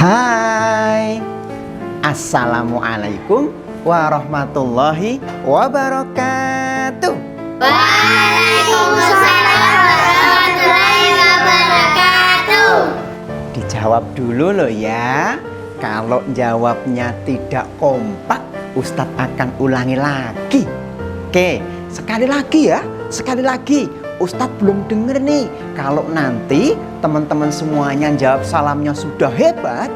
Hai, Assalamualaikum warahmatullahi wabarakatuh. Waalaikumsalam warahmatullahi wabarakatuh. Dijawab dulu loh ya. Kalau jawabnya tidak kompak, Ustadz akan ulangi lagi. Oke, sekali lagi ya. Sekali lagi, Ustadz belum denger nih. Kalau nanti teman-teman semuanya jawab salamnya sudah hebat,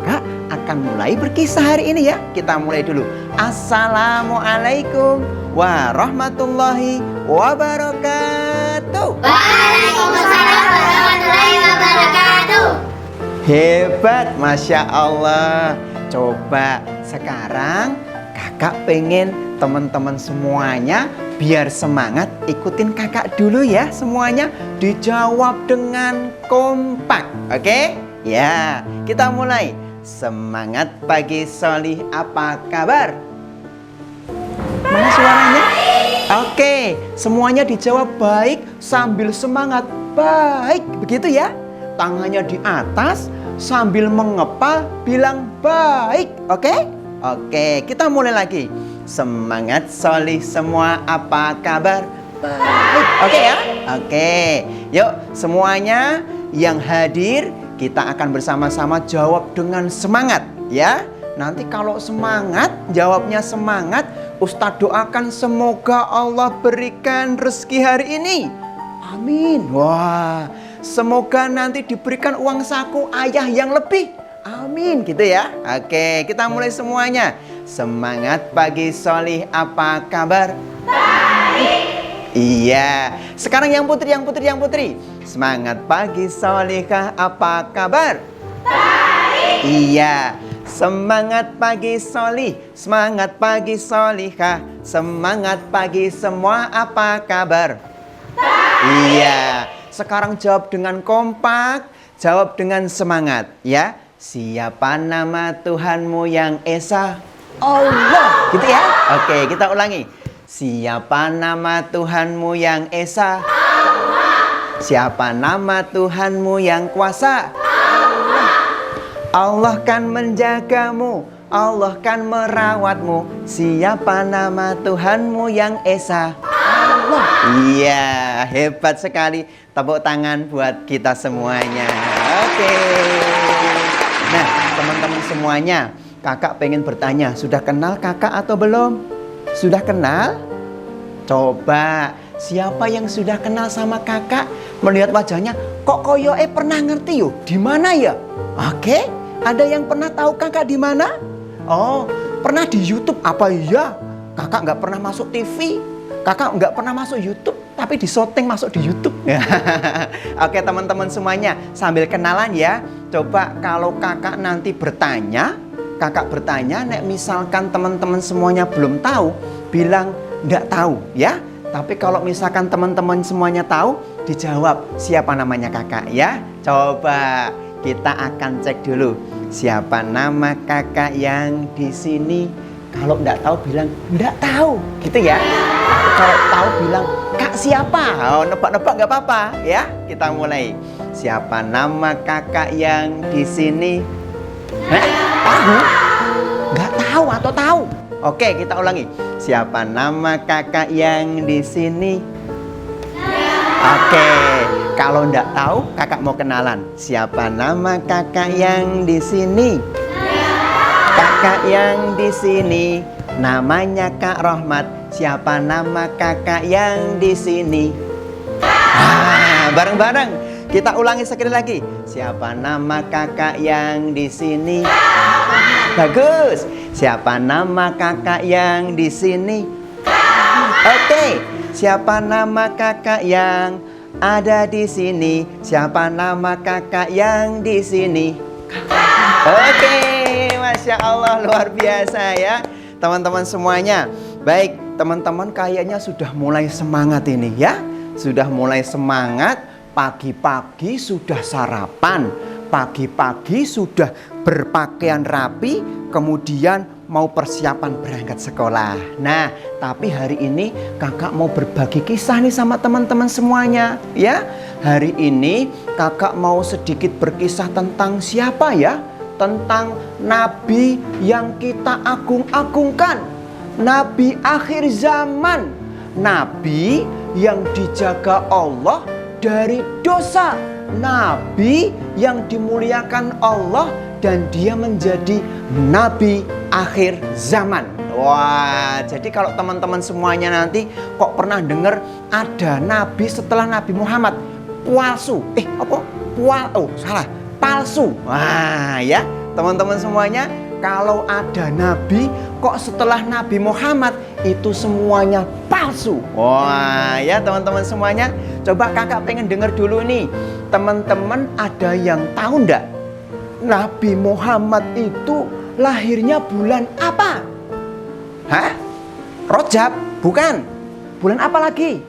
kakak akan mulai berkisah hari ini ya. Kita mulai dulu. Assalamualaikum warahmatullahi wabarakatuh. Waalaikumsalam warahmatullahi wabarakatuh. Hebat, Masya Allah. Coba sekarang kakak pengen teman-teman semuanya biar semangat ikutin kakak dulu ya semuanya. Dijawab dengan kompak. Oke? Ya, kita mulai. Semangat pagi Solih, apa kabar? Mana suaranya? Oke, semuanya dijawab baik sambil semangat. Baik, begitu ya. Tangannya di atas sambil mengepal bilang baik. Oke? Oke, kita mulai lagi. Semangat Solih semua, apa kabar? Baik. Oke ya? Oke. Yuk semuanya yang hadir, kita akan bersama-sama jawab dengan semangat ya. Nanti kalau semangat, jawabnya semangat, Ustadz doakan semoga Allah berikan rezeki hari ini. Amin. Wah, semoga nanti diberikan uang saku ayah yang lebih. Amin, gitu ya. Oke, kita mulai semuanya. Semangat pagi Solih, apa kabar? Baik. Iya. Sekarang yang putri. Semangat pagi Solihah, apa kabar? Baik. Iya. Semangat pagi Solih, semangat pagi Solihah, semangat pagi semua, apa kabar? Baik. Iya. Sekarang jawab dengan kompak, jawab dengan semangat ya. Siapa nama Tuhanmu yang Esa? Allah. Gitu ya. Oke, kita ulangi. Siapa nama Tuhanmu yang Esa? Allah. Siapa nama Tuhanmu yang kuasa? Allah. Allah kan menjagamu, Allah kan merawatmu. Siapa nama Tuhanmu yang Esa? Allah. Iya, hebat sekali. Tepuk tangan buat kita semuanya. Oke. Nah, teman-teman semuanya, kakak pengen bertanya, sudah kenal kakak atau belum? Sudah kenal? Coba, siapa yang sudah kenal sama kakak? Melihat wajahnya, kok koyoke pernah ngerti yuk? Di mana ya? Oke, ada yang pernah tahu kakak di mana? Oh, pernah di YouTube. Apa iya? Kakak nggak pernah masuk TV, kakak nggak pernah masuk YouTube, tapi di syuting masuk di YouTube. Oke teman-teman semuanya, sambil kenalan ya. Coba kalau kakak nanti bertanya, nek misalkan teman-teman semuanya belum tahu, bilang nggak tahu ya. Tapi kalau misalkan teman-teman semuanya tahu, dijawab siapa namanya kakak ya. Coba kita akan cek dulu siapa nama kakak yang di sini. Kalau nggak tahu bilang nggak tahu, gitu ya. Kalau tahu bilang kak siapa? Oh, nebak-nebak nggak apa-apa ya. Kita mulai. Siapa nama kakak yang di sini? Tahu? Nggak tahu atau tahu? Oke, kita ulangi. Siapa nama kakak yang di sini? Oke, kalau nggak tahu, kakak mau kenalan. Siapa nama kakak yang di sini? Kakak yang di sini namanya Kak Rohmat. Siapa nama kakak yang di sini? Bareng-bareng. Kita ulangi sekali lagi. Siapa nama kakak yang di sini? Bagus. Siapa nama kakak yang di sini? Oke. Siapa nama kakak yang ada di sini? Siapa nama kakak yang di sini? Oke. Masya Allah, luar biasa ya teman-teman semuanya. Baik, teman-teman kayaknya sudah mulai semangat ini ya. Sudah mulai semangat. Pagi-pagi sudah sarapan, pagi-pagi sudah berpakaian rapi, kemudian mau persiapan berangkat sekolah. Nah, tapi hari ini kakak mau berbagi kisah nih sama teman-teman semuanya ya. Hari ini kakak mau sedikit berkisah tentang siapa ya? tentang nabi yang kita agung-agungkan, nabi akhir zaman, nabi yang dijaga Allah dari dosa, nabi yang dimuliakan Allah dan dia menjadi nabi akhir zaman. Wah, jadi kalau teman-teman semuanya nanti kok pernah dengar ada nabi setelah Nabi Muhammad palsu, palsu. Wah ya, teman-teman semuanya, kalau ada nabi kok setelah Nabi Muhammad itu semuanya palsu. Wah ya teman-teman semuanya, coba kakak pengen dengar dulu nih. Teman-teman ada yang tahu enggak Nabi Muhammad itu lahirnya bulan apa? Hah? Rajab? Bukan. Bulan apa lagi?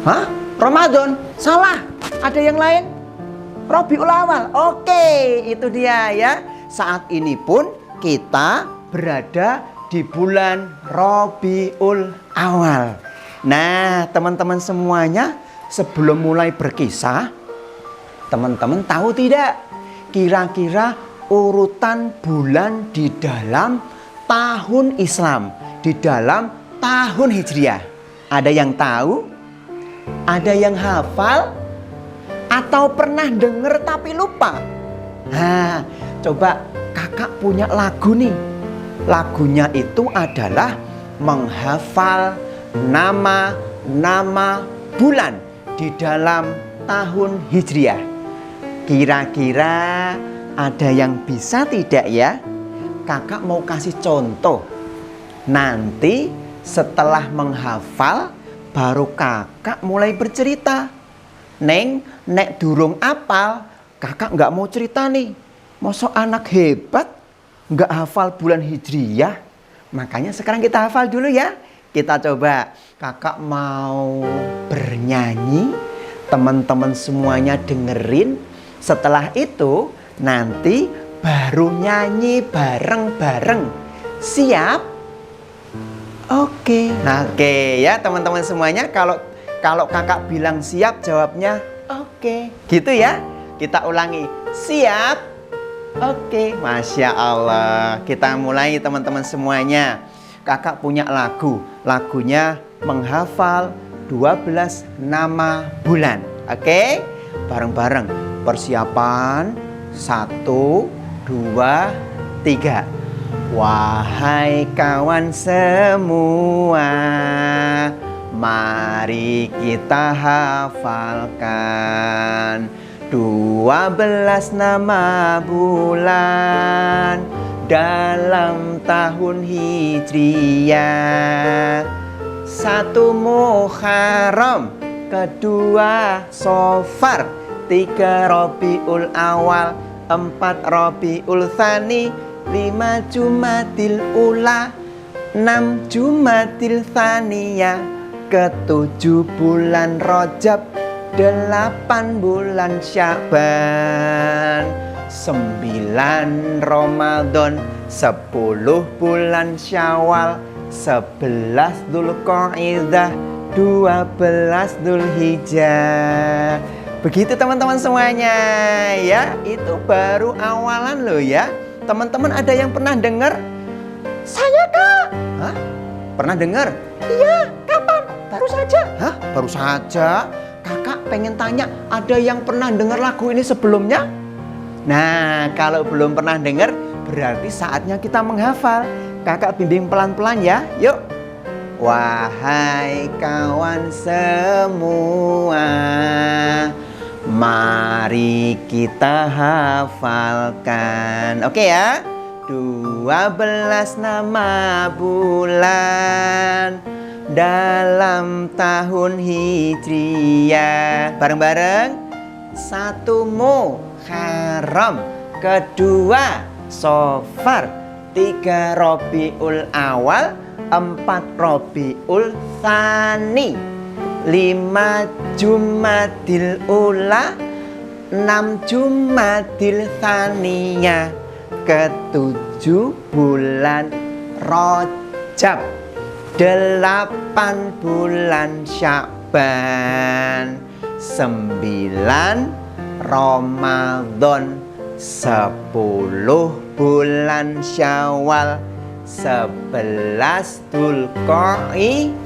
Hah? Ramadan? Salah. Ada yang lain? Rabiul Awal. Oke, itu dia ya. Saat ini pun kita berada di bulan Rabiul Awal. Nah, teman-teman semuanya, sebelum mulai berkisah, teman-teman tahu tidak kira-kira urutan bulan di dalam tahun Islam, di dalam tahun Hijriah? Ada yang tahu? Ada yang hafal? Atau pernah dengar tapi lupa? Nah, coba kakak punya lagu nih. Lagunya itu adalah menghafal nama-nama bulan di dalam tahun Hijriah. Kira-kira ada yang bisa tidak ya? Kakak mau kasih contoh. Nanti setelah menghafal baru kakak mulai bercerita. Neng, nek durung apal, kakak nggak mau cerita nih. Masa anak hebat nggak hafal bulan Hijriah? Makanya sekarang kita hafal dulu ya. Kita coba. Kakak mau bernyanyi, teman-teman semuanya dengerin. Setelah itu nanti baru nyanyi bareng-bareng. Siap? Oke. Oke ya teman-teman semuanya, kalau kakak bilang siap, jawabnya oke. Gitu ya. Kita ulangi. Siap? Oke. Masya Allah. Kita mulai teman-teman semuanya. Kakak punya lagu. Lagunya menghafal 12 nama bulan. Oke? Bareng-bareng. Persiapan. 1, 2, 3. Wahai kawan semua, mari kita hafalkan 12 nama bulan dalam tahun Hijriah. 1 Muharram, 2 Safar, 3 Rabiul Awal, 4 Rabiul Tsani, 5 Jumadil Ula, 6 Jumadil Tsaniyah, 7 bulan Rajab, 8 bulan Sya'ban, 9 Ramadan, 10 bulan Syawal, 11 Dzulqa'dah, 12 Dzulhijjah. Begitu teman-teman semuanya ya. Itu baru awalan loh ya. Teman-teman ada yang pernah dengar? Saya kak. Hah? Pernah dengar? Iya, kapan? Baru saja. Hah? Baru saja? Kakak pengen tanya, ada yang pernah dengar lagu ini sebelumnya? Nah, kalau belum pernah dengar, berarti saatnya kita menghafal. Kakak bimbing pelan-pelan ya. Yuk. Wahai kawan semua, mari kita hafalkan. Oke ya. 12 nama bulan dalam tahun Hijriah. Bareng-bareng. 1 Muharram, 2 Safar, 3 Rabiul Awal, 4 Rabiul Tsani, 5 Jumadil Ula, 6 Jumadil Tsaniyah, 7 bulan Rajab, 8 bulan Sya'ban, 9 Ramadan, 10 bulan Syawal, 11 Dzulqa'dah,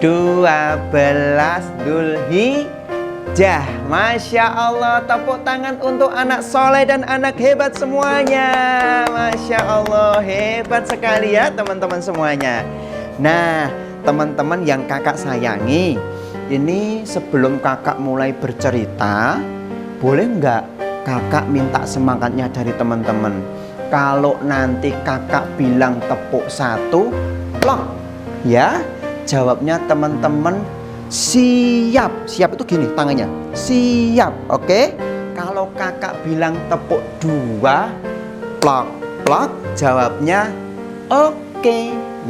12 Dzulhijjah. Masya Allah, tepuk tangan untuk anak soleh dan anak hebat semuanya. Masya Allah, hebat sekali ya teman-teman semuanya. Nah, teman-teman yang kakak sayangi, ini sebelum kakak mulai bercerita, boleh nggak kakak minta semangatnya dari teman-teman? Kalau nanti kakak bilang tepuk 1, plok, ya. Jawabnya teman-teman siap. Siap itu gini tangannya. Siap, oke? Kalau kakak bilang tepuk 2, plok, plok, jawabnya oke.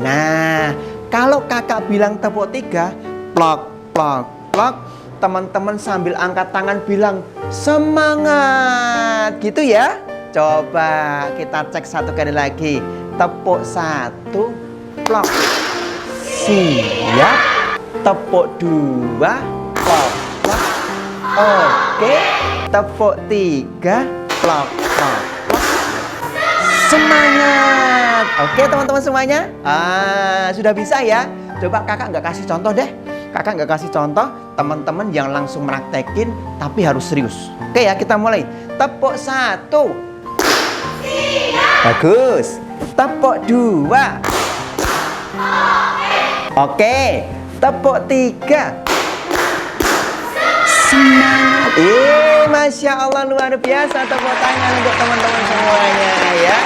Nah, kalau kakak bilang tepuk 3, plok, plok, plok, teman-teman sambil angkat tangan bilang semangat, gitu ya. Coba kita cek satu kali lagi. Tepuk 1, plok, siap. Tepuk 2, plok, plok, oke. Tepuk 3, plok, plok, plok, semangat. Oke teman-teman semuanya, sudah bisa ya. Coba kakak nggak kasih contoh deh. Kakak nggak kasih contoh, teman-teman yang langsung meraktekin tapi harus serius. Oke ya, kita mulai. Tepuk 1, bagus. Tepuk 2, oke. Tepuk 3, semangat. Masya Allah, luar biasa. Tepuk tangan untuk teman-teman semuanya ya.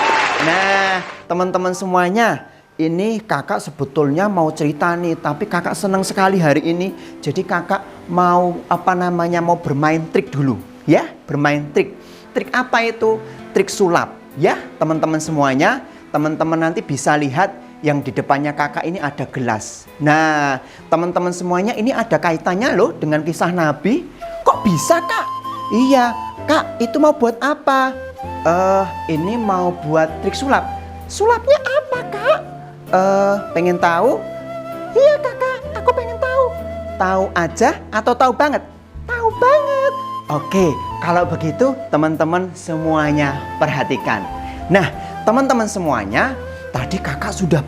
Nah, teman-teman semuanya, ini kakak sebetulnya mau cerita nih, tapi kakak senang sekali hari ini. Jadi kakak mau mau bermain trik dulu ya, bermain trik. Trik apa itu? Trik sulap ya, teman-teman semuanya. Teman-teman nanti bisa lihat yang di depannya kakak ini ada gelas. Nah, teman-teman semuanya, ini ada kaitannya loh dengan kisah Nabi. Kok bisa, Kak? Iya, Kak, itu mau buat apa? Ini mau buat trik sulap. Sulapnya apa, Kak? Pengen tahu? Iya, Kakak, aku pengen tahu. Tahu aja atau tahu banget? Tahu banget. Oke, kalau begitu teman-teman semuanya perhatikan. Nah, teman-teman semuanya, tadi kakak sudah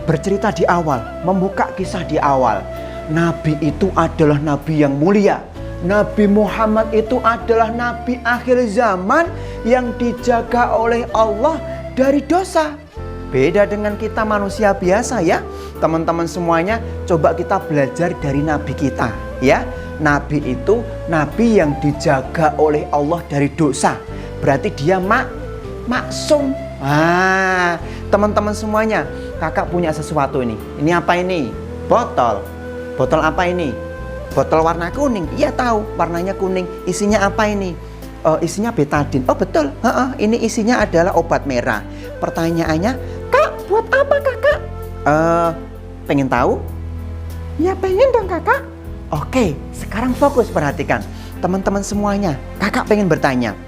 bercerita di awal, membuka kisah di awal. Nabi itu adalah nabi yang mulia. Nabi Muhammad itu adalah nabi akhir zaman yang dijaga oleh Allah dari dosa. Beda dengan kita manusia biasa ya. Teman-teman semuanya, coba kita belajar dari nabi kita ya. Nabi itu nabi yang dijaga oleh Allah dari dosa. Berarti dia maksum. Teman-teman semuanya, kakak punya sesuatu ini. Ini apa ini? Botol. Botol apa ini? Botol warna kuning. Iya tahu, warnanya kuning. Isinya apa ini? Isinya betadin. Oh betul. Ini isinya adalah obat merah. Pertanyaannya, Kak, buat apa kakak? Pengen tahu? Ya pengen dong kakak. Oke, sekarang fokus perhatikan. Teman-teman semuanya, kakak pengen bertanya.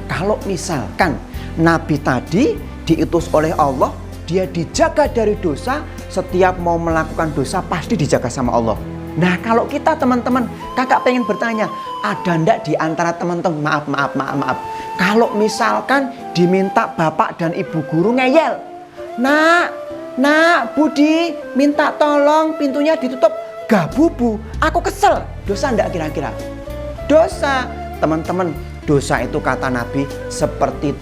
Kalau misalkan Nabi tadi diutus oleh Allah, dia dijaga dari dosa, setiap mau melakukan dosa pasti dijaga sama Allah. Nah, kalau kita teman-teman, kakak pengen bertanya, ada ndak di antara teman-teman, maaf. Kalau misalkan diminta bapak dan ibu guru ngeyel, Nak, Budi, minta tolong pintunya ditutup, gak bubu, aku kesel. Dosa ndak kira-kira? Dosa, teman-teman. Dosa itu kata Nabi seperti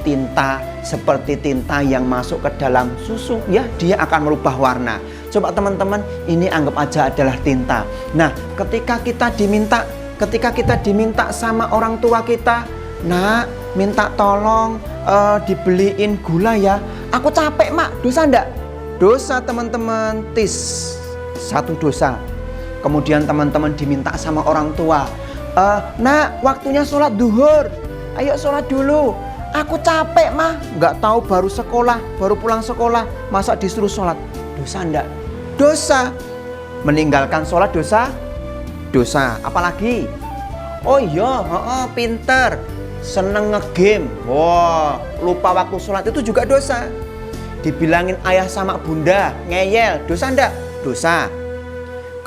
tinta yang masuk ke dalam susu ya, dia akan merubah warna. Coba teman-teman, ini anggap aja adalah tinta. Nah, ketika kita diminta sama orang tua kita, Nak, minta tolong dibeliin gula ya. Aku capek, Mak. Dosa enggak? Dosa teman-teman, satu dosa. Kemudian teman-teman diminta sama orang tua, Nak, waktunya sholat duhur. Ayo sholat dulu. Aku capek mah, nggak tahu baru pulang sekolah, masa disuruh sholat. Dosa enggak? Dosa. Meninggalkan sholat dosa? Dosa. Apalagi? Oh iya, pinter, seneng ngegame. Wah, lupa waktu sholat itu juga dosa. Dibilangin ayah sama bunda, ngeyel. Dosa enggak? Dosa.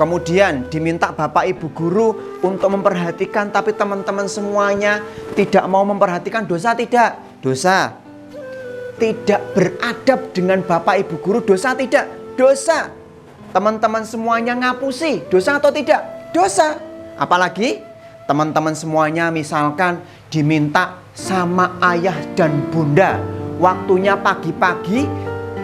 Kemudian diminta Bapak Ibu guru untuk memperhatikan, tapi teman-teman semuanya tidak mau memperhatikan. Dosa tidak? Dosa. Tidak beradab dengan Bapak Ibu guru, dosa tidak? Dosa. Teman-teman semuanya ngapusi, dosa atau tidak? Dosa. Apalagi teman-teman semuanya misalkan diminta sama ayah dan bunda, waktunya pagi-pagi,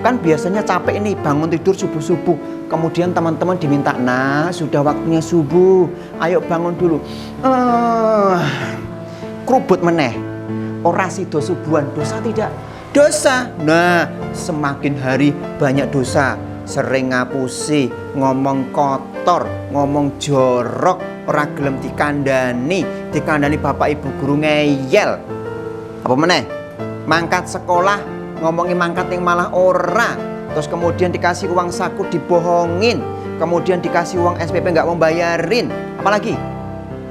kan biasanya capek ini bangun tidur subuh-subuh. Kemudian teman-teman diminta, nah sudah waktunya subuh, ayo bangun dulu. Kerubut meneh, orasi do subuhan, dosa tidak? Dosa. Nah, semakin hari banyak dosa. Sering ngapusi, ngomong kotor, ngomong jorok, ora gelem dikandani Bapak Ibu guru ngeyel. Apa meneh? Mangkat sekolah, ngomongin mangkat yang malah ora. Terus kemudian dikasih uang saku dibohongin, kemudian dikasih uang SPP nggak mau bayarin. Apalagi?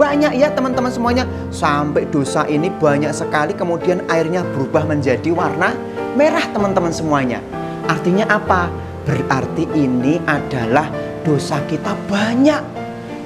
Banyak ya teman-teman semuanya. Sampai dosa ini banyak sekali, kemudian airnya berubah menjadi warna merah teman-teman semuanya. Artinya apa? Berarti ini adalah dosa kita banyak.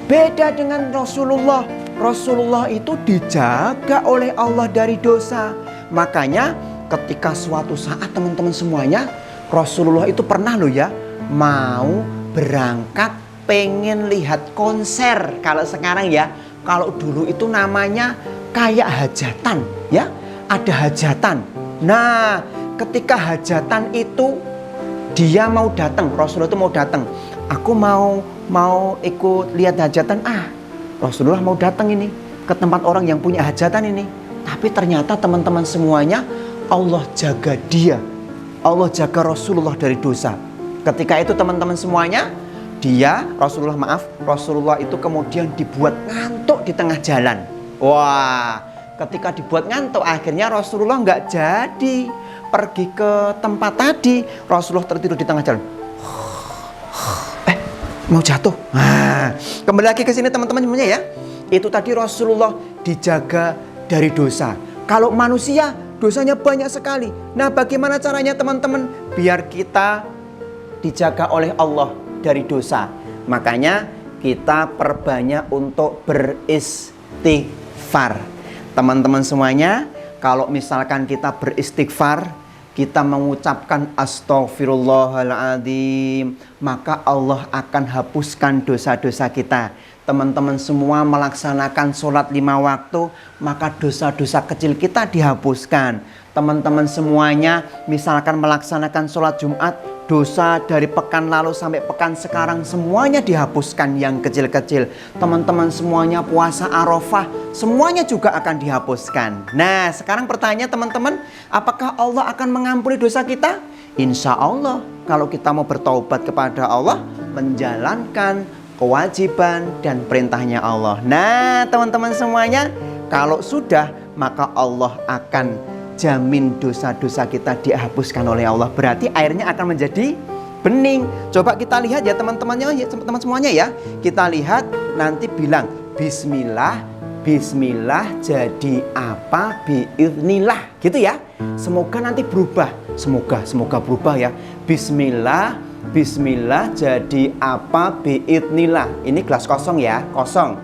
Beda dengan Rasulullah. Rasulullah itu dijaga oleh Allah dari dosa. Makanya ketika suatu saat teman-teman semuanya, Rasulullah itu pernah loh ya, mau berangkat pengen lihat konser. Kalau sekarang ya, kalau dulu itu namanya kayak hajatan ya, ada hajatan. Nah, ketika hajatan itu dia mau datang, Rasulullah itu mau datang. Aku mau ikut lihat hajatan. Rasulullah mau datang ini ke tempat orang yang punya hajatan ini. Tapi ternyata teman-teman semuanya, Allah jaga dia. Allah jaga Rasulullah dari dosa. Ketika itu teman-teman semuanya, Rasulullah itu kemudian dibuat ngantuk di tengah jalan. Wah, ketika dibuat ngantuk, akhirnya Rasulullah nggak jadi pergi ke tempat tadi. Rasulullah tertidur di tengah jalan. Mau jatuh. Kembali lagi ke sini teman-teman semuanya ya. Itu tadi Rasulullah dijaga dari dosa. Kalau manusia dosanya banyak sekali. Nah, bagaimana caranya teman-teman biar kita dijaga oleh Allah dari dosa? Makanya kita perbanyak untuk beristighfar. Teman-teman semuanya, kalau misalkan kita beristighfar, kita mengucapkan astaghfirullahaladzim, maka Allah akan hapuskan dosa-dosa kita. Teman-teman semua melaksanakan sholat 5 waktu, maka dosa-dosa kecil kita dihapuskan. Teman-teman semuanya misalkan melaksanakan sholat Jumat, dosa dari pekan lalu sampai pekan sekarang semuanya dihapuskan yang kecil-kecil. Teman-teman semuanya puasa Arafah, semuanya juga akan dihapuskan. Nah, sekarang pertanyaan teman-teman, apakah Allah akan mengampuni dosa kita? Insya Allah, kalau kita mau bertaubat kepada Allah, menjalankan kewajiban dan perintahnya Allah. Nah, teman-teman semuanya, kalau sudah, maka Allah akan jamin dosa-dosa kita dihapuskan oleh Allah. Berarti airnya akan menjadi bening. Coba kita lihat ya teman-temannya, ya teman-teman semuanya ya. Kita lihat, nanti bilang bismillah, bismillah jadi apa biiznillah, gitu ya. Semoga nanti berubah. Semoga berubah ya. Bismillah, bismillah jadi apa biiznillah. Ini gelas kosong ya, kosong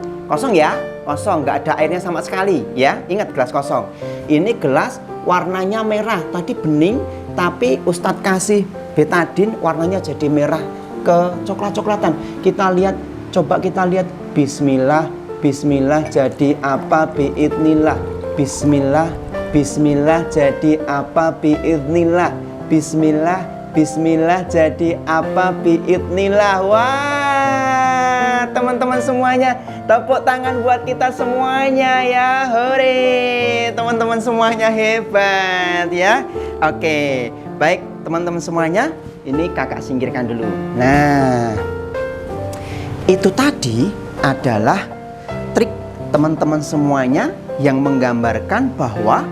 ya, kosong, nggak ada airnya sama sekali ya. Ingat, gelas kosong. Ini gelas warnanya merah, tadi bening, tapi Ustadz kasih betadin, warnanya jadi merah ke coklat-coklatan. Kita lihat, coba kita lihat. Bismillah, bismillah jadi apa biiznillah. Bismillah, bismillah jadi apa biiznillah. Bismillah, bismillah jadi apa biiznillah. Wah, teman-teman semuanya, tepuk tangan buat kita semuanya ya. Hore, teman-teman semuanya hebat ya. Oke, baik teman-teman semuanya, ini kakak singkirkan dulu. Nah, itu tadi adalah trik teman-teman semuanya yang menggambarkan bahwa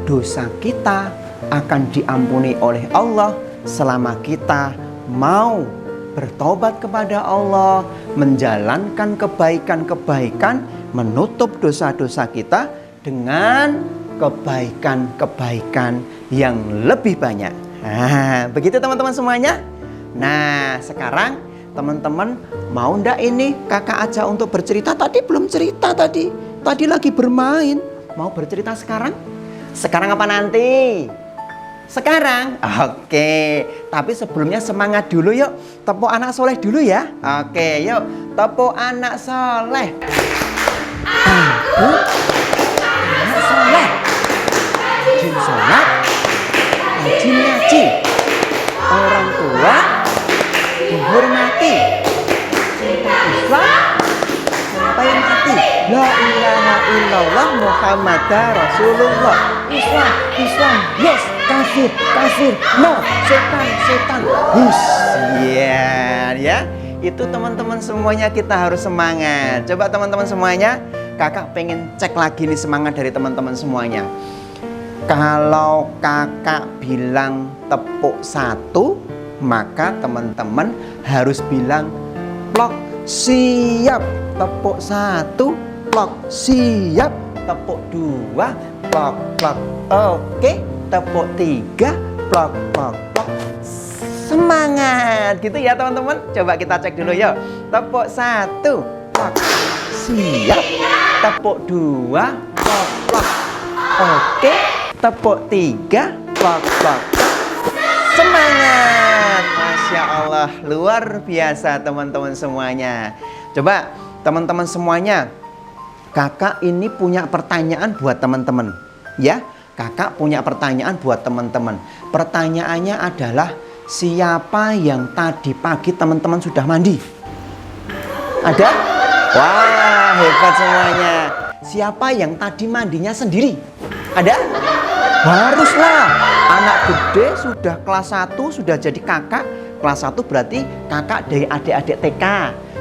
dosa kita akan diampuni oleh Allah selama kita mau bertobat kepada Allah, menjalankan kebaikan-kebaikan, menutup dosa-dosa kita dengan kebaikan-kebaikan yang lebih banyak. Nah, begitu teman-teman semuanya. Nah, sekarang Teman-teman mau ndak ini kakak ajak untuk bercerita? Tadi belum cerita tadi. Tadi lagi bermain. Mau bercerita sekarang? Sekarang apa nanti? Sekarang? Oke. Tapi sebelumnya semangat dulu yuk. Tepuk anak soleh dulu ya. Oke, yuk. Tepuk anak soleh. Aku anak soleh. Rajin sholat, rajin ngaji. Orang tua dihormati. Cinta Islam sampai mati. La ilaha illallah Muhammadar Rasulullah. Islam, Islam, yes. Kafir, kafir, no. Setan, setan. Hus. Ya. Itu teman-teman semuanya kita harus semangat. Coba teman-teman semuanya, kakak pengen cek lagi nih semangat dari teman-teman semuanya. Kalau kakak bilang tepuk 1, maka teman-teman harus bilang plok siap. Tepuk 1, plok siap. Tepuk 2, plok plok. Oke, tepuk 3, plok plok plok. Semangat gitu ya teman-teman. Coba kita cek dulu yuk. Tepuk 1, plok siap. Tepuk 2, plok plok. Oke, tepuk 3, plok plok. Semangat. Masya Allah, luar biasa teman-teman semuanya. Coba teman-teman semuanya, kakak ini punya pertanyaan buat teman-teman. Ya, kakak punya pertanyaan buat teman-teman. Pertanyaannya adalah, siapa yang tadi pagi teman-teman sudah mandi? Ada? Wah, hebat semuanya. Siapa yang tadi mandinya sendiri? Ada? Haruslah. Anak gede sudah kelas 1 sudah jadi kakak. Kelas 1 berarti kakak dari adik-adik TK.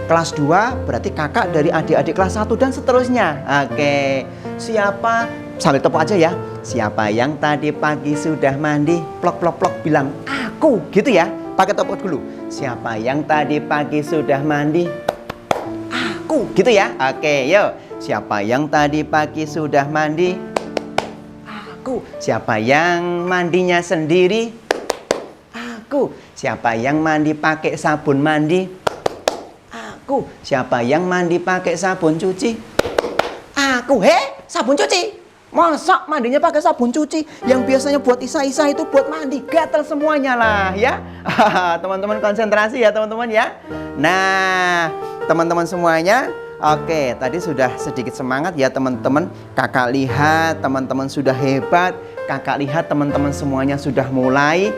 Kelas 2 berarti kakak dari adik-adik kelas 1 dan seterusnya. Oke. Siapa? Sambil tepuk aja ya. Siapa yang tadi pagi sudah mandi? Plok plok plok bilang aku. Gitu ya. Pakai tepuk dulu. Siapa yang tadi pagi sudah mandi? Aku. Gitu ya. Oke, yuk. Siapa yang tadi pagi sudah mandi? Aku. Siapa yang mandinya sendiri? Aku. Siapa yang mandi pakai sabun mandi? Aku. Siapa yang mandi pakai sabun cuci? Aku. Sabun cuci? Masa mandinya pakai sabun cuci? Yang biasanya buat isa-isa itu buat mandi. Gatel semuanya lah ya. Teman-teman konsentrasi ya teman-teman ya. Nah, teman-teman semuanya, oke, tadi sudah sedikit semangat ya teman-teman. Kakak lihat teman-teman sudah hebat. Kakak lihat teman-teman semuanya sudah mulai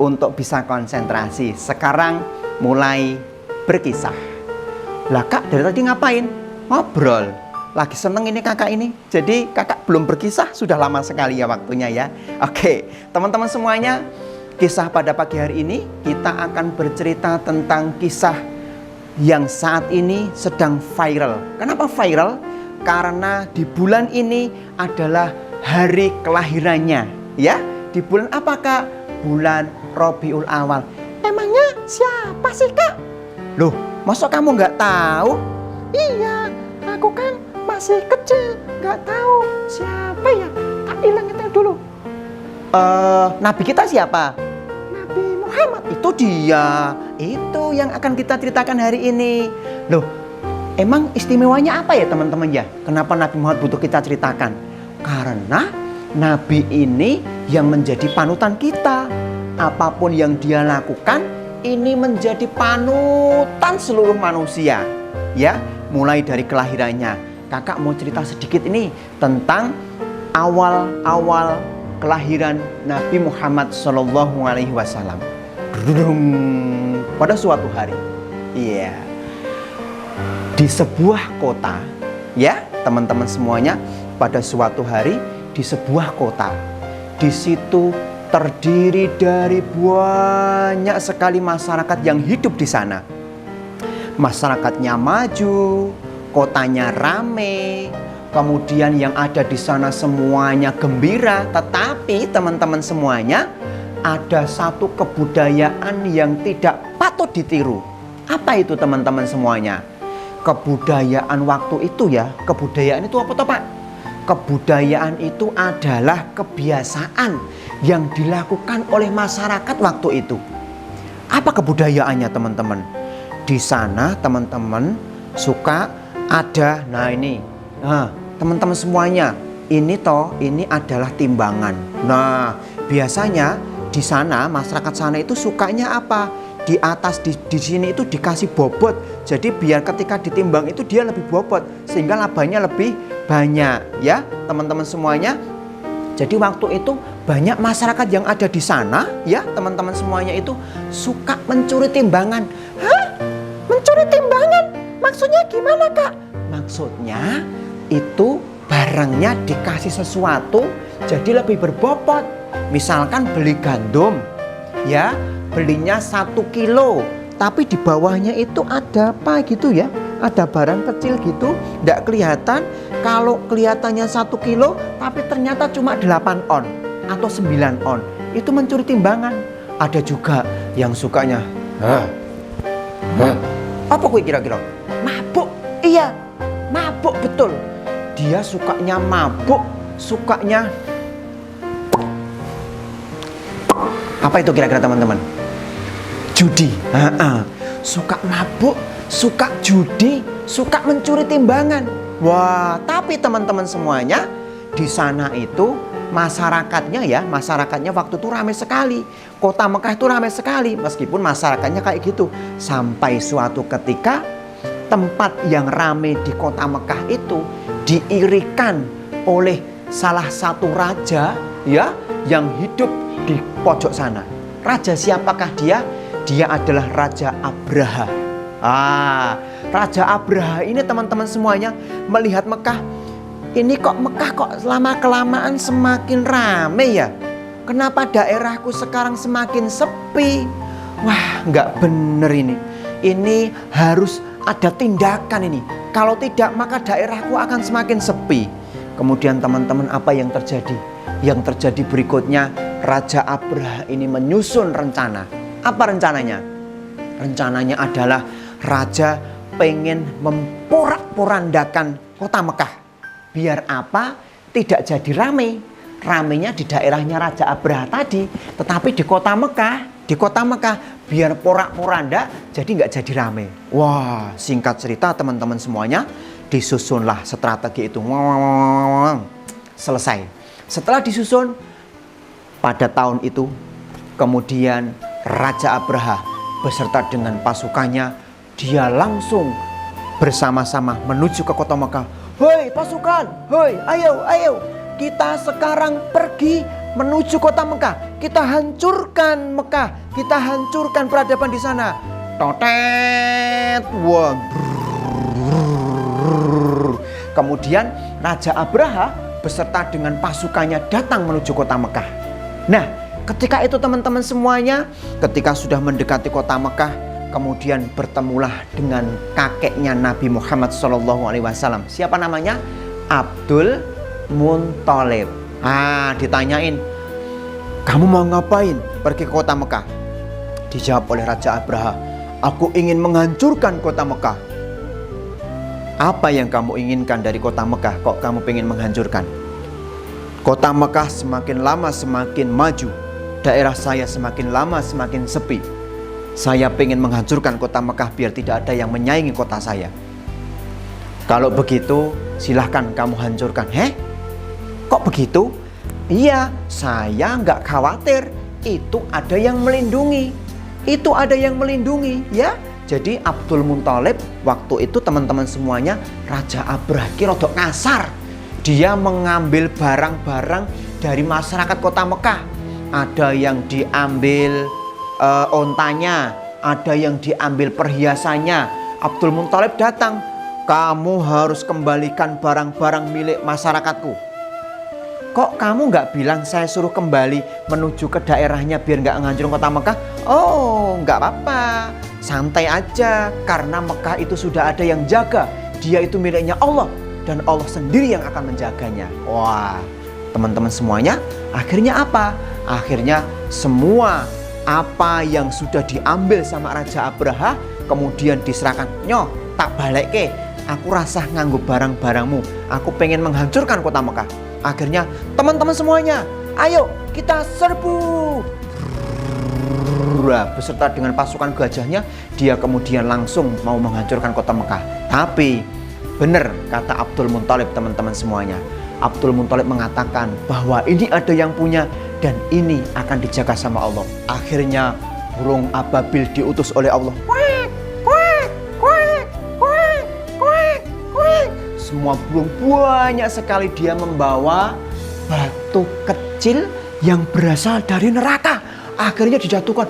untuk bisa konsentrasi. Sekarang mulai berkisah. Lah kak, dari tadi ngapain? Ngobrol. Lagi seneng ini kakak ini. Jadi kakak belum berkisah, sudah lama sekali ya waktunya ya. Oke, teman-teman semuanya, kisah pada pagi hari ini kita akan bercerita tentang kisah yang saat ini sedang viral. Kenapa viral? Karena di bulan ini adalah hari kelahirannya. Ya, di bulan apa kak? Bulan Rabiul Awal. Emangnya siapa sih kak? Loh, masa kamu nggak tahu? Iya, aku kan masih kecil, nggak tahu siapa ya. Tak hilang itu dulu. Nabi kita siapa? Nabi Muhammad. Itu dia. Itu yang akan kita ceritakan hari ini. Loh, emang istimewanya apa ya teman-teman ya? Kenapa Nabi Muhammad butuh kita ceritakan? Karena Nabi ini yang menjadi panutan kita. Apapun yang dia lakukan, ini menjadi panutan seluruh manusia. Ya, mulai dari kelahirannya. Kakak mau cerita sedikit ini tentang awal-awal kelahiran Nabi Muhammad SAW. Pada suatu hari, iya, di sebuah kota, ya teman-teman semuanya, pada suatu hari di sebuah kota, di situ terdiri dari banyak sekali masyarakat yang hidup di sana. Masyarakatnya maju, kotanya rame, kemudian yang ada di sana semuanya gembira. Tetapi teman-teman semuanya, ada satu kebudayaan yang tidak patut ditiru. Apa itu teman-teman semuanya? Kebudayaan waktu itu ya, kebudayaan itu apa toh Pak? Kebudayaan itu adalah kebiasaan yang dilakukan oleh masyarakat waktu itu. Apa kebudayaannya teman-teman? Di sana teman-teman suka ada, nah ini, teman-teman semuanya, ini adalah timbangan. Nah, biasanya di sana masyarakat sana itu sukanya apa? Di atas di sini itu dikasih bobot. Jadi biar ketika ditimbang itu dia lebih bobot sehingga labanya lebih banyak ya, teman-teman semuanya. Jadi waktu itu banyak masyarakat yang ada di sana ya, teman-teman semuanya itu suka mencuri timbangan. Hah? Mencuri timbangan? Maksudnya gimana, Kak? Maksudnya itu barangnya dikasih sesuatu jadi lebih berbobot. Misalkan beli gandum ya, belinya 1 kilo, tapi di bawahnya itu ada apa gitu ya, ada barang kecil gitu, tidak kelihatan. Kalau kelihatannya 1 kilo tapi ternyata cuma 8 on atau 9 on, itu mencuri timbangan. Ada juga yang sukanya apa kue kira-kira? Mabuk. Iya, mabuk betul. Dia sukanya mabuk, sukanya apa itu kira-kira teman-teman? Judi. Suka mabuk, suka judi, suka mencuri timbangan. Wah, tapi teman-teman semuanya di sana itu masyarakatnya waktu itu ramai sekali. Kota Mekah itu ramai sekali, meskipun masyarakatnya kayak gitu. Sampai suatu ketika tempat yang ramai di Kota Mekah itu diirikan oleh salah satu raja ya, yang hidup di pojok sana. Raja siapakah dia? Dia adalah Raja Abraha. Raja Abraha ini teman-teman semuanya melihat Mekah. Ini kok Mekah kok lama-kelamaan semakin rame ya? Kenapa daerahku sekarang semakin sepi? Wah, nggak bener ini. Ini harus ada tindakan ini. Kalau tidak maka daerahku akan semakin sepi. Kemudian teman-teman, apa yang terjadi? Yang terjadi berikutnya, Raja Abraha ini menyusun rencana. Apa rencananya? Rencananya adalah raja pengen memporak-porandakan kota Mekah. Biar apa? Tidak jadi ramai. Ramainya di daerahnya Raja Abraha tadi. Tetapi di kota Mekah biar porak-poranda, jadi nggak jadi ramai. Wah, singkat cerita teman-teman semuanya, disusunlah strategi itu. Selesai. Setelah disusun, pada tahun itu, kemudian Raja Abraha beserta dengan pasukannya, dia langsung bersama-sama menuju ke kota Mekah. Hoi pasukan, hoi ayo, kita sekarang pergi menuju kota Mekah. Kita hancurkan Mekah, kita hancurkan peradaban di sana. Totet, wah. Kemudian Raja Abraha beserta dengan pasukannya datang menuju kota Mekah. Nah, ketika itu teman-teman semuanya, ketika sudah mendekati kota Mekah, kemudian bertemulah dengan kakeknya Nabi Muhammad SAW. Siapa namanya? Abdul Muthalib. Ditanyain, kamu mau ngapain pergi ke kota Mekah? Dijawab oleh Raja Abraha, aku ingin menghancurkan kota Mekah. Apa yang kamu inginkan dari kota Mekah? Kok kamu ingin menghancurkan? Kota Mekah semakin lama semakin maju. Daerah saya semakin lama semakin sepi. Saya ingin menghancurkan kota Mekah biar tidak ada yang menyaingi kota saya. Kalau begitu silahkan kamu hancurkan. Kok begitu? Iya, saya nggak khawatir. Itu ada yang melindungi. Itu ada yang melindungi ya. Jadi Abdul Muthalib waktu itu teman-teman semuanya, Raja Abraha ki rodok kasar. Dia mengambil barang-barang dari masyarakat kota Mekah. Ada yang diambil ontanya, ada yang diambil perhiasannya. Abdul Muthalib datang, kamu harus kembalikan barang-barang milik masyarakatku. Kok kamu nggak bilang saya suruh kembali menuju ke daerahnya biar nggak ngancurin kota Mekah? Oh, nggak apa-apa, santai aja, karena Mekah itu sudah ada yang jaga. Dia itu miliknya Allah dan Allah sendiri yang akan menjaganya. Wah, teman-teman semuanya, akhirnya apa? Akhirnya semua apa yang sudah diambil sama Raja Abraha kemudian diserahkan. Nyoh, tak balik ke. Aku rasa nganggo barang-barangmu. Aku pengen menghancurkan kota Mekah. Akhirnya teman-teman semuanya, ayo kita serbu. segera beserta dengan pasukan gajahnya, dia kemudian langsung mau menghancurkan kota Mekah. Tapi benar kata Abdul Muthalib, teman-teman semuanya. Abdul Muthalib mengatakan bahwa ini ada yang punya dan ini akan dijaga sama Allah. Akhirnya burung ababil diutus oleh Allah. Semua burung banyak sekali, dia membawa batu kecil yang berasal dari neraka. Akhirnya dijatuhkan.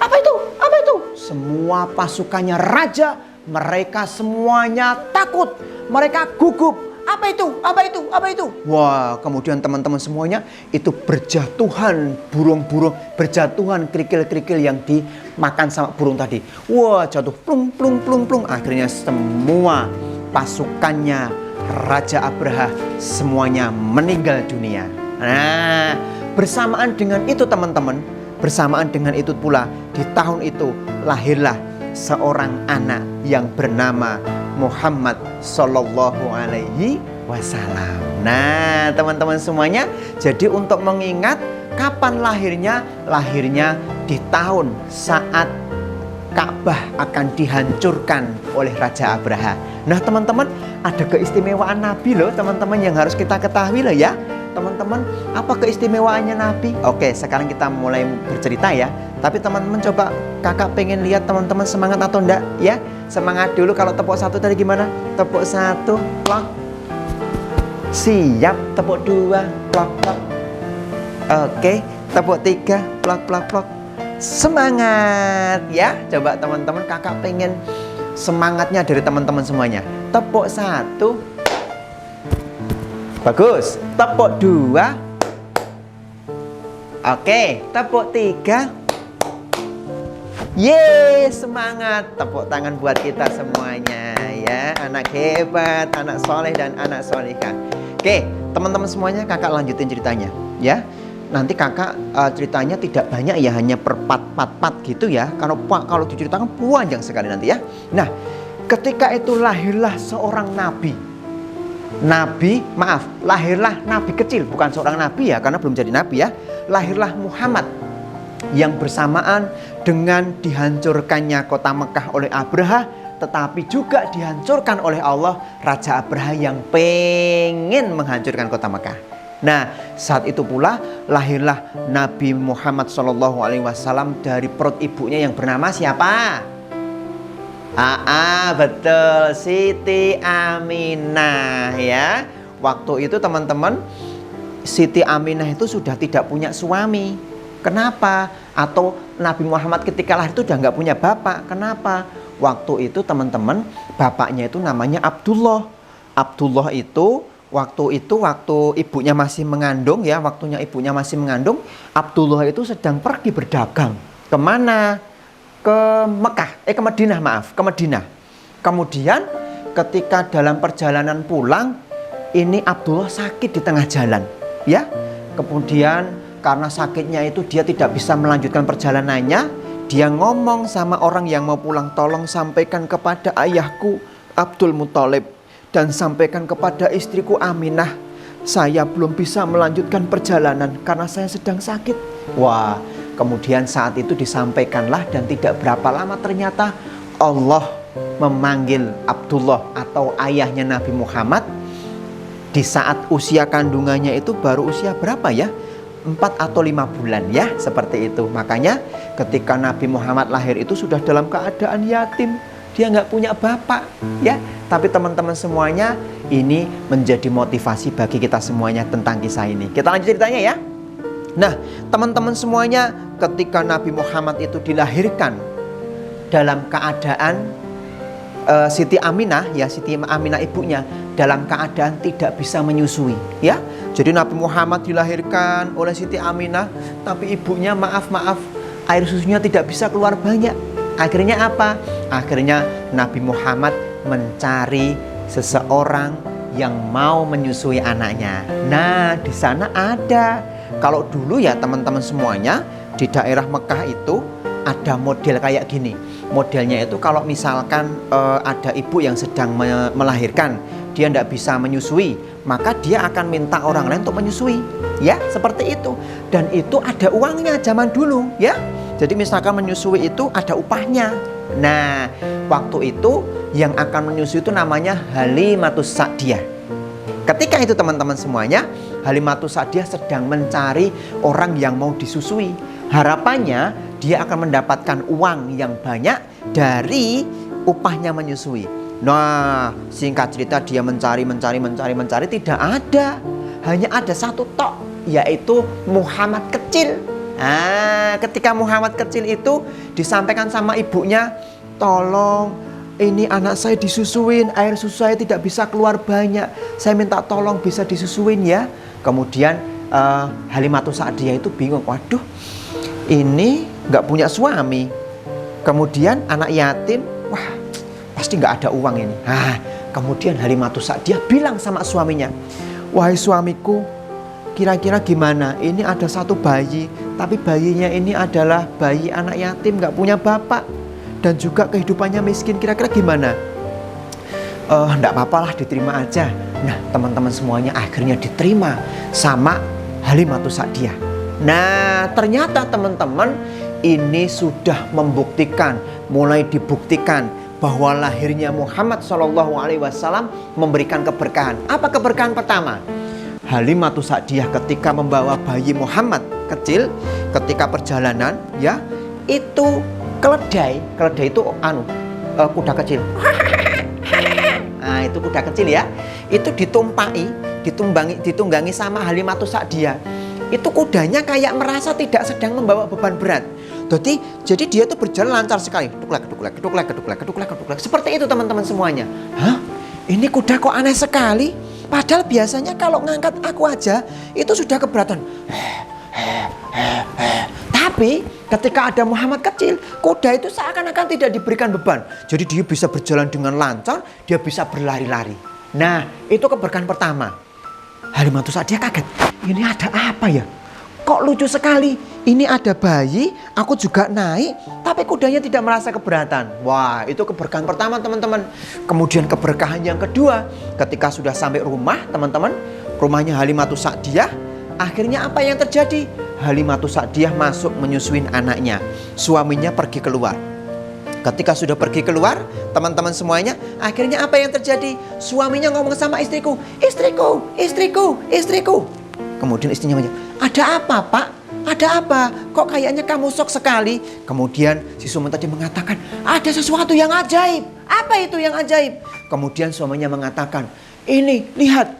Apa itu? Apa itu? Semua pasukannya raja, mereka semuanya takut. Mereka gugup. Apa itu? Apa itu? Apa itu? Wah, kemudian teman-teman semuanya itu berjatuhan burung-burung, berjatuhan kerikil-kerikil yang dimakan sama burung tadi. Wah, jatuh plung plung plung plung. Akhirnya semua pasukannya Raja Abraha semuanya meninggal dunia. Nah, bersamaan dengan itu teman-teman, bersamaan dengan itu pula di tahun itu lahirlah seorang anak yang bernama Muhammad Sallallahu Alaihi Wasallam. Nah, teman-teman semuanya, jadi untuk mengingat kapan lahirnya, lahirnya di tahun saat Ka'bah akan dihancurkan oleh Raja Abraha. Nah teman-teman, ada keistimewaan Nabi loh teman-teman yang harus kita ketahui loh ya. Teman-teman, apa keistimewaannya Nabi? Oke, sekarang kita mulai bercerita ya. Tapi teman-teman coba kakak pengen lihat teman-teman semangat atau enggak ya. Semangat dulu. Kalau tepuk satu tadi gimana? Tepuk satu, plak. Siap, tepuk dua, plak plak. Oke, tepuk tiga, plak plak plak. Semangat ya. Coba teman-teman, kakak pengen semangatnya dari teman-teman semuanya. Tepuk satu. Bagus. Tepuk dua. Oke, tepuk tiga. Yeay, semangat. Tepuk tangan buat kita semuanya ya. Anak hebat, anak soleh dan anak solehah. Oke, teman-teman semuanya, kakak lanjutin ceritanya ya. Nanti kakak ceritanya tidak banyak ya, hanya per part gitu ya. Kalau diceritakan panjang sekali nanti ya. Nah, ketika itu lahirlah seorang nabi. Lahirlah nabi kecil, bukan seorang nabi ya, karena belum jadi nabi ya. Lahirlah Muhammad yang bersamaan dengan dihancurkannya kota Mekah oleh Abraha, tetapi juga dihancurkan oleh Allah Raja Abraha yang pengen menghancurkan kota Mekah. Nah, saat itu pula lahirlah Nabi Muhammad SAW dari perut ibunya yang bernama siapa? Betul, Siti Aminah ya. Waktu itu teman-teman, Siti Aminah itu sudah tidak punya suami. Kenapa? Atau Nabi Muhammad ketika lahir itu sudah nggak punya bapak. Kenapa? Waktu itu teman-teman, bapaknya itu namanya Abdullah. Abdullah itu waktu ibunya masih mengandung ya, waktunya ibunya masih mengandung, Abdullah itu sedang pergi berdagang. Kemana? Ke Mekah, ke Madinah maaf, ke Madinah. Kemudian ketika dalam perjalanan pulang, ini Abdullah sakit di tengah jalan ya. Kemudian karena sakitnya itu dia tidak bisa melanjutkan perjalanannya. Dia ngomong sama orang yang mau pulang, tolong sampaikan kepada ayahku Abdul Muthalib dan sampaikan kepada istriku Aminah, saya belum bisa melanjutkan perjalanan karena saya sedang sakit. Wah, kemudian saat itu disampaikanlah dan tidak berapa lama ternyata Allah memanggil Abdullah atau ayahnya Nabi Muhammad di saat usia kandungannya itu baru usia berapa ya? 4 atau 5 bulan ya, seperti itu. Makanya ketika Nabi Muhammad lahir itu sudah dalam keadaan yatim. Dia nggak punya bapak ya. Tapi teman-teman semuanya, ini menjadi motivasi bagi kita semuanya tentang kisah ini. Kita lanjut ceritanya ya. Nah, teman-teman semuanya, ketika Nabi Muhammad itu dilahirkan dalam keadaan Siti Aminah ya, Siti Aminah ibunya dalam keadaan tidak bisa menyusui ya. Jadi Nabi Muhammad dilahirkan oleh Siti Aminah, tapi ibunya maaf air susunya tidak bisa keluar banyak. Akhirnya apa? Akhirnya Nabi Muhammad mencari seseorang yang mau menyusui anaknya. Nah, di sana ada. Kalau dulu ya teman-teman semuanya, di daerah Mekah itu ada model kayak gini. Modelnya itu kalau misalkan ada ibu yang sedang melahirkan, dia tidak bisa menyusui, maka dia akan minta orang lain untuk menyusui. Ya, seperti itu. Dan itu ada uangnya zaman dulu, ya. Jadi misalkan menyusui itu ada upahnya. Nah, waktu itu yang akan menyusui itu namanya Halimatus Sa'diyah. Ketika itu teman-teman semuanya, Halimatus Sa'diyah sedang mencari orang yang mau disusui. Harapannya dia akan mendapatkan uang yang banyak dari upahnya menyusui. Nah, singkat cerita dia mencari, tidak ada. Hanya ada satu tok, yaitu Muhammad kecil. Nah, ketika Muhammad kecil itu disampaikan sama ibunya, tolong ini anak saya disusuin, air susu saya tidak bisa keluar banyak, saya minta tolong bisa disusuin ya. Kemudian Halimatus Sa'diyah itu bingung, waduh ini nggak punya suami, kemudian anak yatim, wah pasti nggak ada uang ini. Kemudian Halimatus Sa'diyah bilang sama suaminya, wahai suamiku, kira-kira gimana? Ini ada satu bayi, tapi bayinya ini adalah bayi anak yatim, gak punya bapak, dan juga kehidupannya miskin. Kira-kira gimana? Nggak apa-apa lah, diterima aja. Nah, teman-teman semuanya akhirnya diterima sama Halimatus Sa'diyah. Nah, ternyata teman-teman ini sudah membuktikan, mulai dibuktikan bahwa lahirnya Muhammad SAW memberikan keberkahan. Apa keberkahan pertama? Halimatus Sa'diyah ketika membawa bayi Muhammad kecil, ketika perjalanan ya, itu keledai itu kuda kecil. Nah, itu kuda kecil ya. Itu ditunggangi sama Halimatus Sa'diyah. Itu kudanya kayak merasa tidak sedang membawa beban berat. Jadi dia itu berjalan lancar sekali. Keduklek. Seperti itu teman-teman semuanya. Hah? Ini kuda kok aneh sekali? Padahal biasanya kalau ngangkat aku aja itu sudah keberatan. Tapi ketika ada Muhammad kecil, kuda itu seakan-akan tidak diberikan beban. Jadi dia bisa berjalan dengan lancar, dia bisa berlari-lari. Nah, itu keberkahan pertama. Halimatus Sa'diyah kaget. Ini ada apa ya? Kok lucu sekali. Ini ada bayi, aku juga naik, tapi kudanya tidak merasa keberatan. Wah, itu keberkahan pertama teman-teman. Kemudian keberkahan yang kedua, ketika sudah sampai rumah teman-teman, rumahnya Halimatus Sa'diyah, akhirnya apa yang terjadi? Halimatus Sa'diyah masuk menyusuin anaknya. Suaminya pergi keluar. Ketika sudah pergi keluar, teman-teman semuanya, akhirnya apa yang terjadi? Suaminya ngomong sama istriku. Kemudian istrinya menjawab, ada apa pak? Ada apa? Kok kayaknya kamu sok sekali? Kemudian si suami tadi mengatakan, ada sesuatu yang ajaib. Apa itu yang ajaib? Kemudian suaminya mengatakan, ini lihat.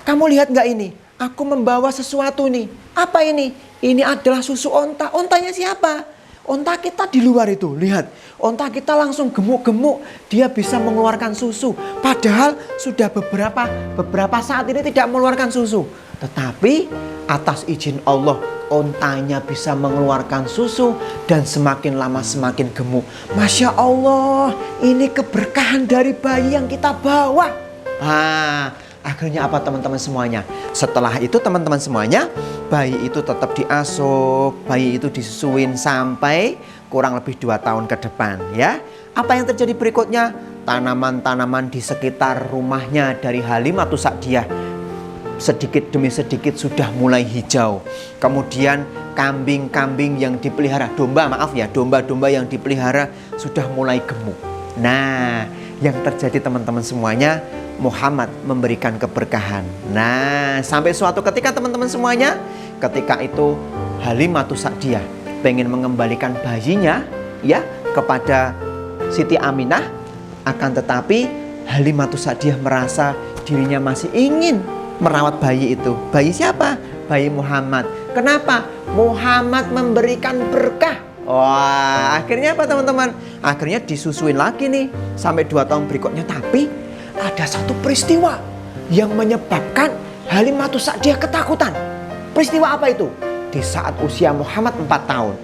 Kamu lihat gak ini? Aku membawa sesuatu nih. Apa ini? Ini adalah susu onta. Ontanya siapa? Onta kita di luar itu. Lihat. Onta kita langsung gemuk-gemuk. Dia bisa mengeluarkan susu. Padahal sudah beberapa saat ini tidak mengeluarkan susu. Tetapi atas izin Allah, ontanya bisa mengeluarkan susu dan semakin lama semakin gemuk. Masya Allah, ini keberkahan dari bayi yang kita bawa. Akhirnya apa teman-teman semuanya? Setelah itu teman-teman semuanya, bayi itu tetap diasuh, bayi itu disusuin sampai kurang lebih 2 tahun ke depan ya. Apa yang terjadi berikutnya? Tanaman-tanaman di sekitar rumahnya dari Halimatus Sa'diyah sedikit demi sedikit sudah mulai hijau. Kemudian kambing-kambing yang dipelihara, domba-domba yang dipelihara sudah mulai gemuk. Nah, yang terjadi teman-teman semuanya, Muhammad memberikan keberkahan. Nah, sampai suatu ketika teman-teman semuanya, ketika itu Halimatus Sa'diyah pengen mengembalikan bayinya ya kepada Siti Aminah, akan tetapi Halimatus Sa'diyah merasa dirinya masih ingin merawat bayi itu. Bayi siapa? Bayi Muhammad. Kenapa? Muhammad memberikan berkah. Wah, akhirnya apa teman-teman? Akhirnya disusuin lagi nih sampai 2 tahun berikutnya. Tapi ada satu peristiwa yang menyebabkan Halimatus Sa'diyah ketakutan. Peristiwa apa itu? Di saat usia Muhammad 4 tahun.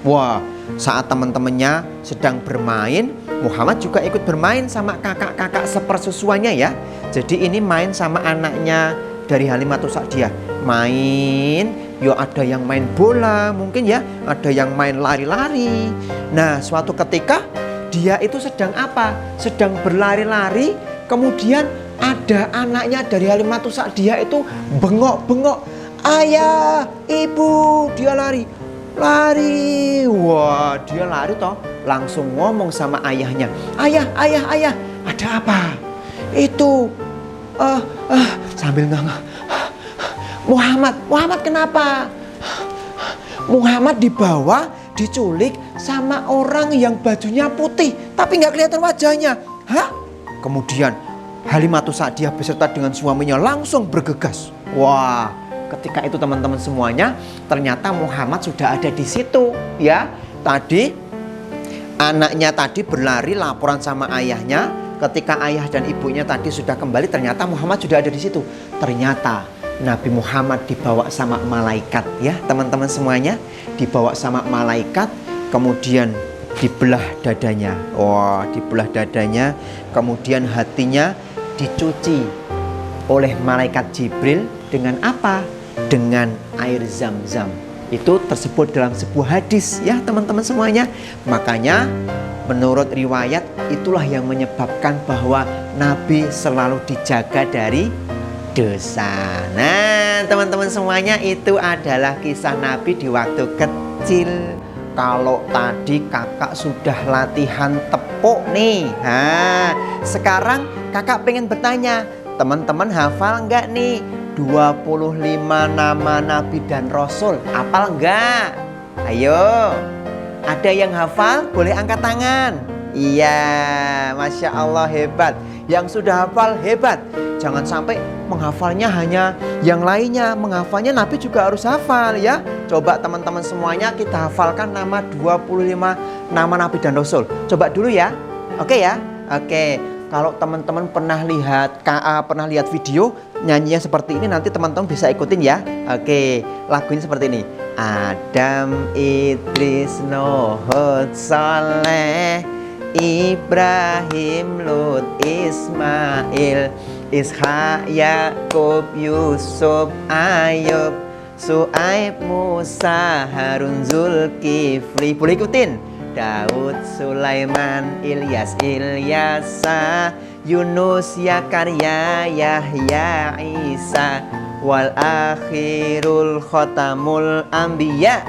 Wah, saat teman-temannya sedang bermain, Muhammad juga ikut bermain sama kakak-kakak sepersusuannya ya. Jadi ini main sama anaknya dari Halimatus Sa'diyah. Main, ada yang main bola mungkin ya, ada yang main lari-lari. Nah, suatu ketika dia itu sedang apa? Sedang berlari-lari, kemudian ada anaknya dari Halimatus Sa'diyah itu bengok-bengok. Ayah, ibu, dia lari. lari. Wah, dia lari toh, langsung ngomong sama ayahnya. Ayah, ada apa? Itu sambil nganga. Muhammad kenapa? Muhammad dibawa, diculik sama orang yang bajunya putih, tapi nggak kelihatan wajahnya. Hah? Kemudian Halimatus Sa'diyah beserta dengan suaminya langsung bergegas. Wah, ketika itu teman-teman semuanya, ternyata Muhammad sudah ada di situ, ya. Tadi anaknya tadi berlari laporan sama ayahnya. Ketika ayah dan ibunya tadi sudah kembali, ternyata Muhammad sudah ada di situ. Ternyata Nabi Muhammad dibawa sama malaikat, ya teman-teman semuanya, dibawa sama malaikat, kemudian dibelah dadanya. Wah, dibelah dadanya, kemudian hatinya dicuci oleh malaikat Jibril dengan apa? Dengan air Zam-Zam. Itu tersebut dalam sebuah hadis, ya teman-teman semuanya. Makanya menurut riwayat itulah yang menyebabkan bahwa Nabi selalu dijaga dari dosa. Nah, teman-teman semuanya, itu adalah kisah Nabi di waktu kecil. Kalau tadi kakak sudah latihan tepuk nih. Nah, sekarang kakak pengen bertanya, teman-teman hafal nggak nih 25 nama Nabi dan Rasul? Hafal nggak? Ayo, ada yang hafal? Boleh angkat tangan. Iya, Masya Allah, hebat. Yang sudah hafal, hebat. Jangan sampai menghafalnya hanya yang lainnya. Menghafalnya Nabi juga harus hafal, ya. Coba teman-teman semuanya kita hafalkan nama 25 nama Nabi dan Rasul. Coba dulu ya. Oke ya? Oke. Kalau teman-teman pernah lihat video nyanyinya seperti ini, nanti teman-teman bisa ikutin ya. Oke, lagunya seperti ini. Adam, Idris, Nuh, Saleh, Ibrahim, Lut, Ismail, Ishak, Yakub, Yusuf, Ayub, Su'aib, Musa, Harun, Zulkifli. Boleh ikutin. Daud, Sulaiman, Ilyas, Ilyasa, Yunus, Zakaria, Yahya, Isa, wal akhirul khotamul anbiya,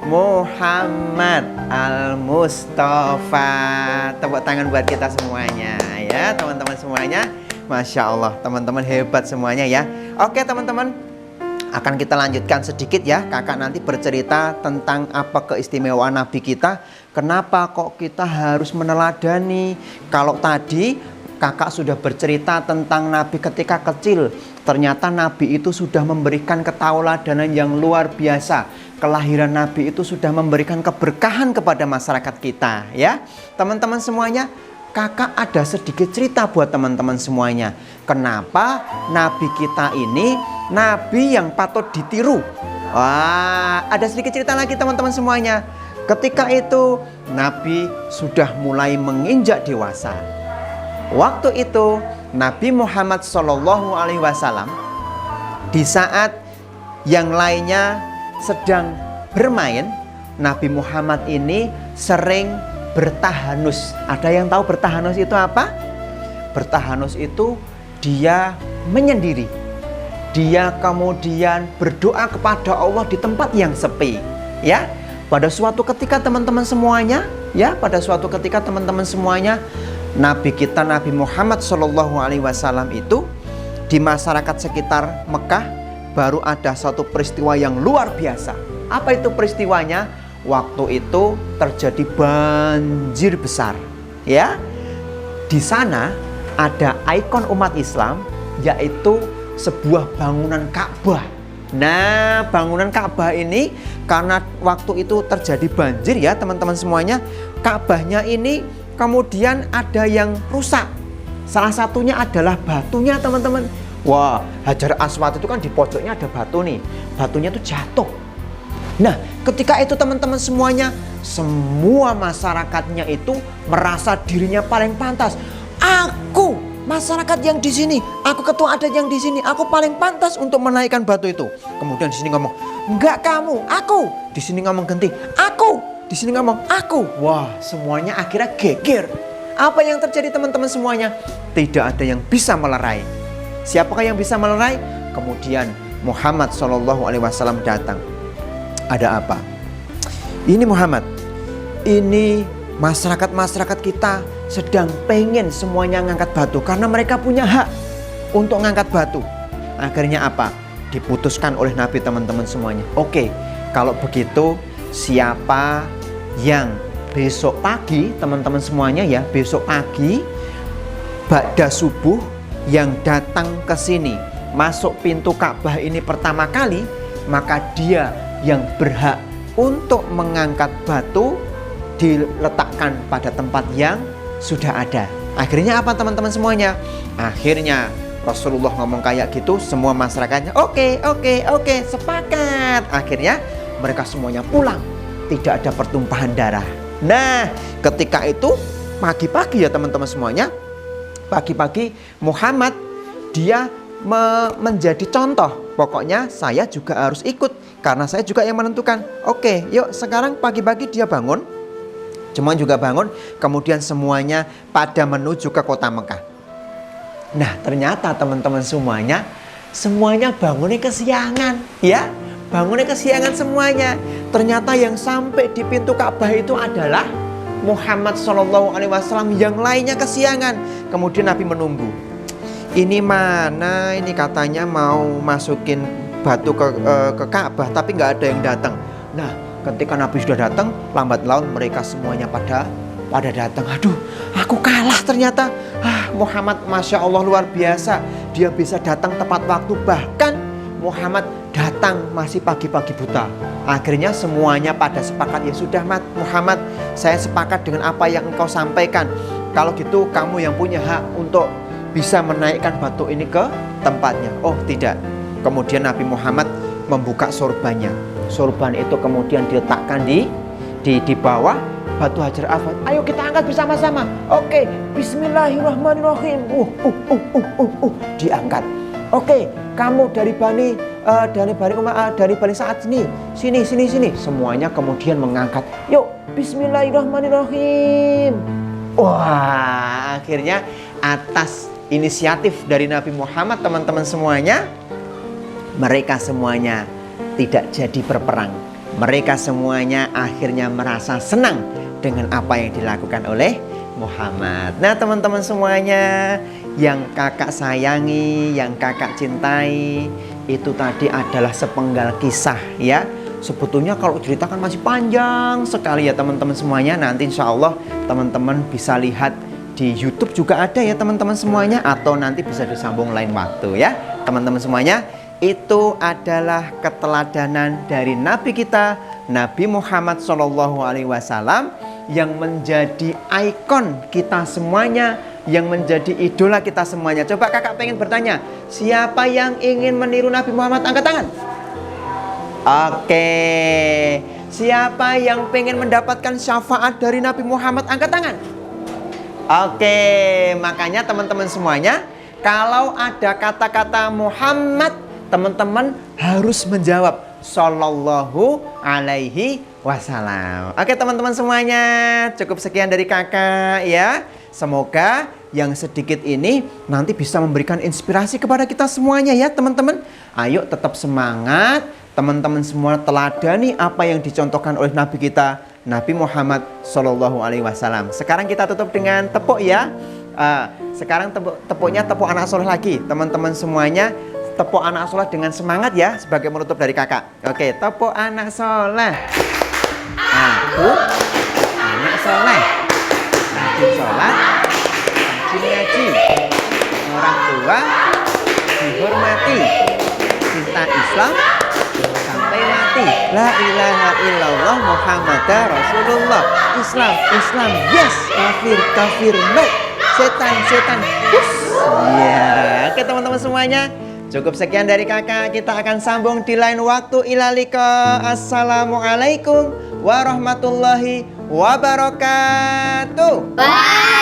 Muhammad al-Mustafa. Tepuk tangan buat kita semuanya, ya teman-teman semuanya. Masya Allah, teman-teman hebat semuanya ya. Oke teman-teman, akan kita lanjutkan sedikit ya. Kakak nanti bercerita tentang apa keistimewaan Nabi kita. Kenapa kok kita harus meneladani? Kalau tadi kakak sudah bercerita tentang Nabi ketika kecil, ternyata Nabi itu sudah memberikan ketauladanan yang luar biasa. Kelahiran Nabi itu sudah memberikan keberkahan kepada masyarakat kita, ya teman-teman semuanya. Kakak ada sedikit cerita buat teman-teman semuanya. Kenapa Nabi kita ini Nabi yang patut ditiru? Wah, ada sedikit cerita lagi teman-teman semuanya. Ketika itu Nabi sudah mulai menginjak dewasa. Waktu itu Nabi Muhammad SAW di saat yang lainnya sedang bermain, Nabi Muhammad ini sering bertahanus. Ada yang tahu bertahanus itu apa? Bertahanus itu dia menyendiri. Dia kemudian berdoa kepada Allah di tempat yang sepi, ya. Pada suatu ketika teman-teman semuanya, Nabi kita Nabi Muhammad SAW itu di masyarakat sekitar Mekah baru ada satu peristiwa yang luar biasa. Apa itu peristiwanya? Waktu itu terjadi banjir besar, ya. Di sana ada ikon umat Islam, yaitu sebuah bangunan Ka'bah. Nah, bangunan Ka'bah ini karena waktu itu terjadi banjir ya teman-teman semuanya, Ka'bahnya ini kemudian ada yang rusak. Salah satunya adalah batunya teman-teman. Wah, Hajar Aswad itu kan di pojoknya ada batu nih. Batunya itu jatuh. Nah, ketika itu teman-teman semuanya, semua masyarakatnya itu merasa dirinya paling pantas. Aku masyarakat yang di sini, aku ketua adat yang di sini, aku paling pantas untuk menaikkan batu itu. Kemudian di sini ngomong, enggak kamu, aku. Di sini ngomong ganti, aku. Di sini ngomong, aku. Wah, semuanya akhirnya geger. Apa yang terjadi teman-teman semuanya? Tidak ada yang bisa melerai. Siapakah yang bisa melerai? Kemudian Muhammad SAW datang. Ada apa? Ini Muhammad, ini masyarakat kita sedang pengen semuanya ngangkat batu karena mereka punya hak untuk ngangkat batu. Akhirnya apa? Diputuskan oleh Nabi teman-teman semuanya. Oke, kalau begitu siapa yang besok pagi teman-teman semuanya ya, besok pagi ba'da subuh yang datang ke sini masuk pintu Ka'bah ini pertama kali, maka dia yang berhak untuk mengangkat batu diletakkan pada tempat yang sudah ada. Akhirnya apa teman-teman semuanya? Akhirnya Rasulullah ngomong kayak gitu, semua masyarakatnya oke, sepakat. Akhirnya mereka semuanya pulang, tidak ada pertumpahan darah. Nah, ketika itu pagi-pagi ya teman-teman semuanya, pagi-pagi Muhammad dia menjadi contoh. Pokoknya saya juga harus ikut karena saya juga yang menentukan. Oke, yuk sekarang pagi-pagi dia bangun. Semua juga bangun, kemudian semuanya pada menuju ke kota Mekah. Nah, ternyata teman-teman semuanya bangunnya kesiangan, ya. Bangunnya kesiangan semuanya. Ternyata yang sampai di pintu Ka'bah itu adalah Muhammad SAW, yang lainnya kesiangan. Kemudian Nabi menunggu. Ini mana? Ini katanya mau masukin batu ke Ka'bah, tapi nggak ada yang datang. Nah, ketika Nabi sudah datang, lambat laun mereka semuanya pada datang. Aduh, aku kalah ternyata. Muhammad Masya Allah luar biasa. Dia bisa datang tepat waktu. Bahkan Muhammad datang masih pagi-pagi buta. Akhirnya semuanya pada sepakat. Ya sudah Muhammad, saya sepakat dengan apa yang engkau sampaikan. Kalau gitu kamu yang punya hak untuk bisa menaikkan batu ini ke tempatnya. Oh tidak. Kemudian Nabi Muhammad membuka sorbannya. Sorban itu kemudian diletakkan di bawah batu Hajar Aswad. Ayo kita angkat bersama-sama. Oke, bismillahirrahmanirrahim. Diangkat. Oke, kamu dari Bani Sa'ad sini. Semuanya kemudian mengangkat. Yuk, bismillahirrahmanirrahim. Wah, akhirnya atas inisiatif dari Nabi Muhammad teman-teman semuanya, mereka semuanya tidak jadi berperang. Mereka semuanya akhirnya merasa senang dengan apa yang dilakukan oleh Muhammad. Nah teman-teman semuanya, yang kakak sayangi, yang kakak cintai, itu tadi adalah sepenggal kisah ya. Sebetulnya kalau ceritakan masih panjang sekali ya teman-teman semuanya. Nanti insya Allah teman-teman bisa lihat di YouTube juga ada ya teman-teman semuanya. Atau nanti bisa disambung lain waktu ya teman-teman semuanya. Itu adalah keteladanan dari Nabi kita, Nabi Muhammad SAW, yang menjadi ikon kita semuanya, yang menjadi idola kita semuanya. Coba kakak pengen bertanya, siapa yang ingin meniru Nabi Muhammad? Angkat tangan. Oke, siapa yang pengen mendapatkan syafaat dari Nabi Muhammad? Angkat tangan. Oke, makanya teman-teman semuanya, kalau ada kata-kata Muhammad, teman-teman harus menjawab Sallallahu alaihi wasallam. Oke teman-teman semuanya, cukup sekian dari kakak ya. Semoga yang sedikit ini nanti bisa memberikan inspirasi kepada kita semuanya ya teman-teman. Ayo tetap semangat. Teman-teman semua teladani apa yang dicontohkan oleh Nabi kita, Nabi Muhammad Sallallahu alaihi wasallam. Sekarang kita tutup dengan tepuk ya. Sekarang tepuknya tepuk anak soleh lagi. Teman-teman semuanya tepuk anak soleh dengan semangat ya, sebagai menutup dari kakak. Oke, tepuk anak soleh. Aku anak soleh, rajin sholat, rajin ngaji, orang tua dihormati, cinta Islam sampai mati. La ilaha illallah Muhammadar Rasulullah. Islam yes, kafir no, setan yes. Ya, oke teman-teman semuanya, cukup sekian dari kakak. Kita akan sambung di lain waktu. Ilalika. Assalamualaikum warahmatullahi wabarakatuh. Bye.